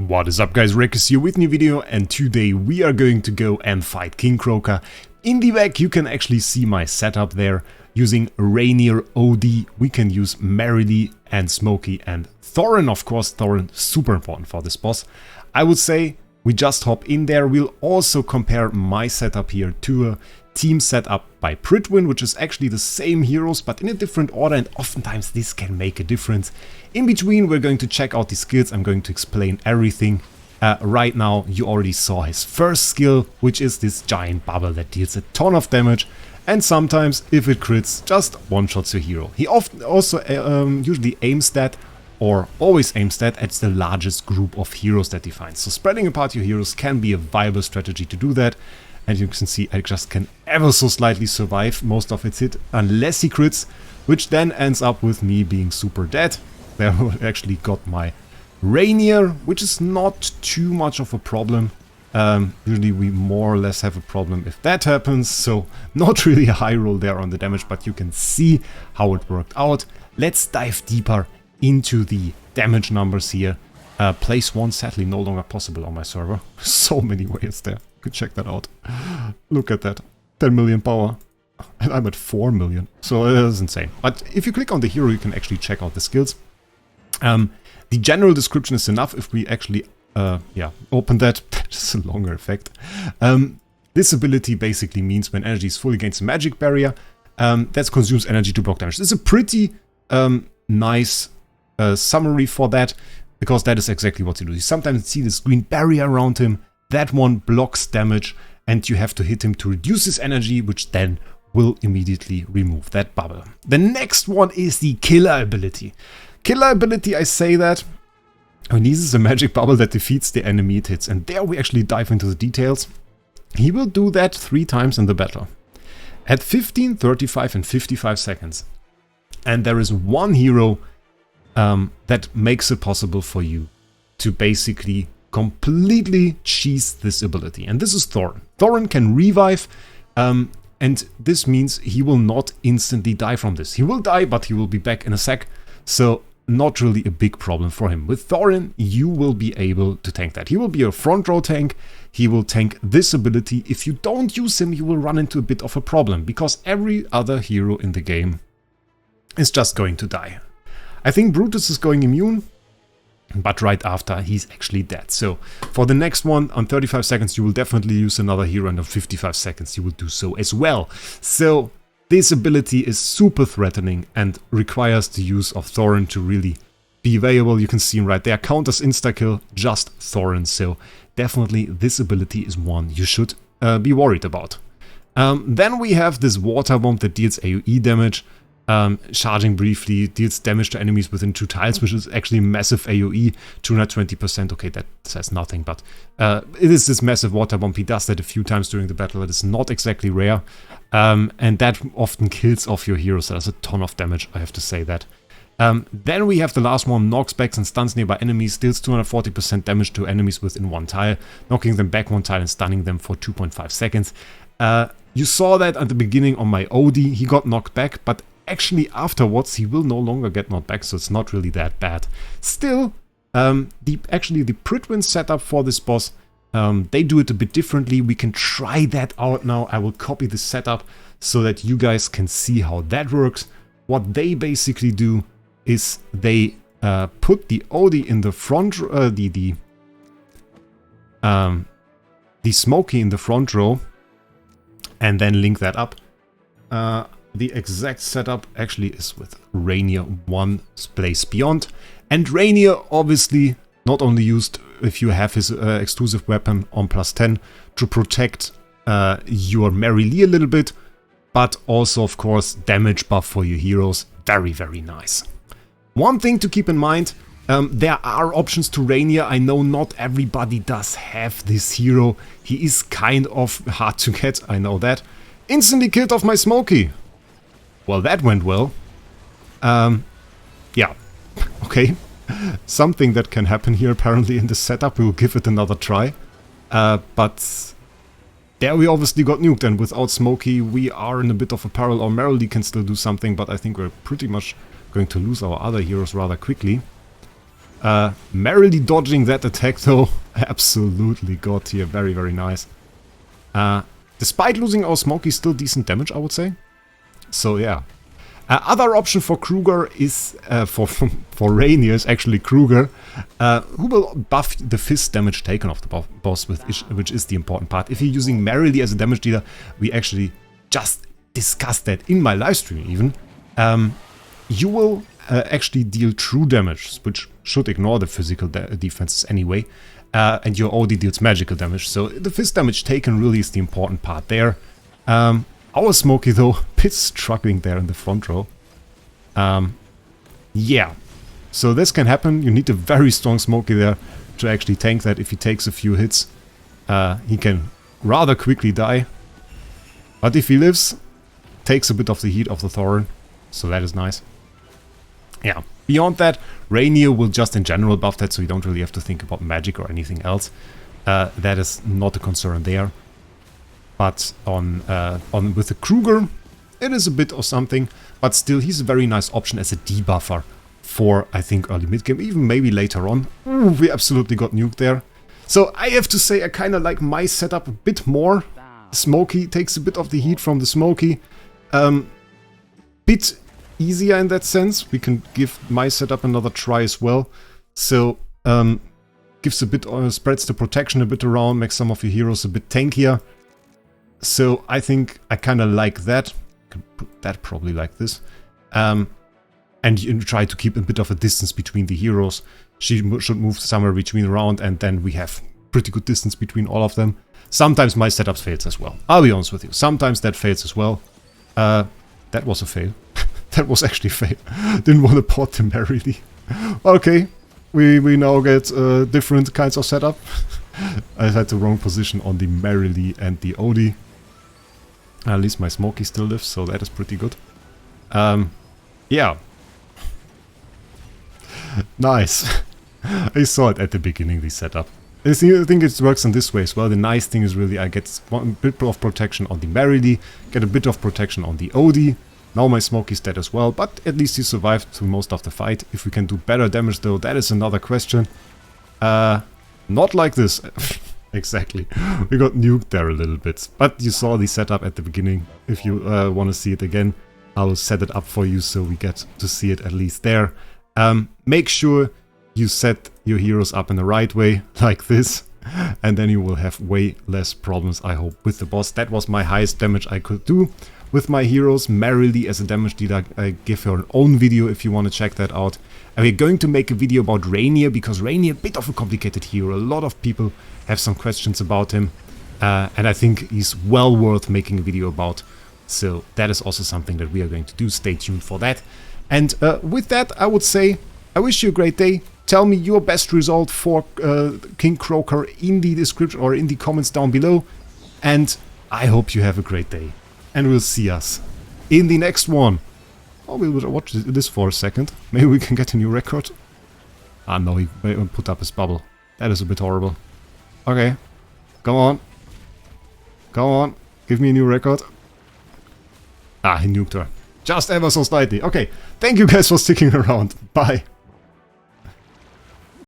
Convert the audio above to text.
What is up guys, Wraec is here with a new video, and today we are going to go and fight King Croaker. In the back you can actually see my setup there. Using Rainier OD, we can use Merrily and Smokey and Thorin, of course. Thorin, super important for this boss. I would say we just hop in there. We'll also compare my setup here to a team setup by Pridwin, which is actually the same heroes but in a different order, and oftentimes this can make a difference. In between we're going to check out the skills. I'm going to explain everything. Right now you already saw his first skill, which is this giant bubble that deals a ton of damage, and sometimes if it crits just one-shots your hero. He often also usually aims that, or always aims that, at the largest group of heroes that he finds. So spreading apart your heroes can be a viable strategy to do that. And you can see I just can ever so slightly survive most of its hit unless he crits, which then ends up with me being super dead. There I actually got my Rainier, which is not too much of a problem. Usually we more or less have a problem if that happens, so not really a high roll there on the damage, but you can see how it worked out. Let's dive deeper into the damage numbers here. Place 1 sadly no longer possible on my server. So many ways there. You can check that out. Look at that. 10 million power. And I'm at 4 million. So it is insane. But if you click on the hero, you can actually check out the skills. The general description is enough if we actually open that. That's a longer effect. This ability basically means when energy is full against a magic barrier, that consumes energy to block damage. This is a pretty nice summary for that, because that is exactly what you do. You sometimes see this green barrier around him. That one blocks damage, and you have to hit him to reduce his energy, which then will immediately remove that bubble. The next one is the killer ability. Killer ability, I say that when this is a magic bubble that defeats the enemy it hits, and there we actually dive into the details. He will do that 3 times in the battle, at 15, 35 and 55 seconds. And there is one hero that makes it possible for you to basically completely cheese this ability, and this is Thorin. Thorin can revive, and this means he will not instantly die from this. He will die, but he will be back in a sec, so not really a big problem for him. With Thorin, you will be able to tank that. He will be a front row tank. He will tank this ability. If you don't use him, you will run into a bit of a problem, because every other hero in the game is just going to die. I think Brutus is going immune, but right after he's actually dead. So for the next one, on 35 seconds you will definitely use another hero, and on 55 seconds you will do so as well. So this ability is super threatening and requires the use of Thorin to really be available. You can see him right there, counters insta-kill, just Thorin. So definitely this ability is one you should be worried about. Then we have this water bomb that deals AoE damage. Charging briefly, deals damage to enemies within 2 tiles, which is actually massive AoE, 220%. Okay, that says nothing, but it is this massive water bomb. He does that a few times during the battle. That is not exactly rare, and that often kills off your heroes. That does a ton of damage, I have to say that. Then we have the last one, knocks back and stuns nearby enemies, deals 240% damage to enemies within 1 tile, knocking them back 1 tile and stunning them for 2.5 seconds. You saw that at the beginning on my OD, he got knocked back, but actually afterwards he will no longer get knocked back, so it's not really that bad. Still, the Pridwin setup for this boss, they do it a bit differently. We can try that out now. I will copy the setup so that you guys can see how that works. What they basically do is they put the OD in the front, the Smokey in the front row, and then link that up. The exact setup actually is with Rainier 1 place beyond. And Rainier obviously not only used if you have his exclusive weapon on +10 to protect your Merrily a little bit, but also of course damage buff for your heroes. Very, very nice. One thing to keep in mind, there are options to Rainier. I know not everybody does have this hero. He is kind of hard to get, I know that. Instantly killed off my Smokey. Well, that went well. Yeah, okay. Something that can happen here apparently in the setup. We'll give it another try. But there we obviously got nuked, and without Smokey we are in a bit of a peril. Or Merrily can still do something, but I think we're pretty much going to lose our other heroes rather quickly. Merrily dodging that attack though. Absolutely god tier. Very, very nice. Despite losing our Smokey, still decent damage, I would say. So yeah. Other option for Kruger is, for Rainier is actually Kruger, who will buff the fist damage taken off the boss, which is the important part. If you're using Merrily as a damage dealer, we actually just discussed that in my live stream even. You will actually deal true damage, which should ignore the physical defenses anyway. And your OD deals magical damage, so the fist damage taken really is the important part there. Our Smokey though, bit struggling there in the front row. Yeah, so this can happen. You need a very strong Smokey there to actually tank that. If he takes a few hits, he can rather quickly die. But if he lives, takes a bit of the heat of the Thorin, so that is nice. Yeah, beyond that, Rainier will just in general buff that, so you don't really have to think about magic or anything else. That is not a concern there. But with the Kruger, it is a bit of something, but still he's a very nice option as a debuffer for, I think, early mid-game, even maybe later on. Ooh, we absolutely got nuked there. So I have to say I kind of like my setup a bit more. Smokey takes a bit of the heat from the Smokey. Bit easier in that sense. We can give my setup another try as well. So gives a bit, spreads the protection a bit around, makes some of your heroes a bit tankier. So I think I kind of like that. Can put that probably like this. And you try to keep a bit of a distance between the heroes. She should move somewhere between around, and then we have pretty good distance between all of them. Sometimes my setups fails as well. I'll be honest with you. Sometimes that fails as well. That was a fail. That was actually a fail. Didn't want to pot them merrily. Okay. We now get different kinds of setup. I had the wrong position on the merrily and the Odie. At least my Smokey still lives, so that is pretty good. Yeah. Nice. I saw it at the beginning, the setup. I think it works in this way as well. The nice thing is really I get a bit of protection on the merrily, get a bit of protection on the Odie. Now my Smokey's dead as well, but at least he survived through most of the fight. If we can do better damage though, that is another question. Not like this. Exactly. We got nuked there a little bit. But you saw the setup at the beginning. If you want to see it again, I'll set it up for you so we get to see it at least there. Make sure you set your heroes up in the right way, like this. And then you will have way less problems, I hope, with the boss. That was my highest damage I could do with my heroes. Merrily as a damage dealer, I give her an own video if you want to check that out. And we're going to make a video about Rainier, because Rainier, a bit of a complicated hero. A lot of people have some questions about him. And I think he's well worth making a video about. So that is also something that we are going to do. Stay tuned for that. And with that, I would say, I wish you a great day. Tell me your best result for King Croaker in the description or in the comments down below. And I hope you have a great day. And we'll see us in the next one. Oh, we'll watch this for a second. Maybe we can get a new record. Ah, no, he put up his bubble. That is a bit horrible. Okay. Come on. Come on. Give me a new record. Ah, he nuked her. Just ever so slightly. Okay. Thank you guys for sticking around. Bye.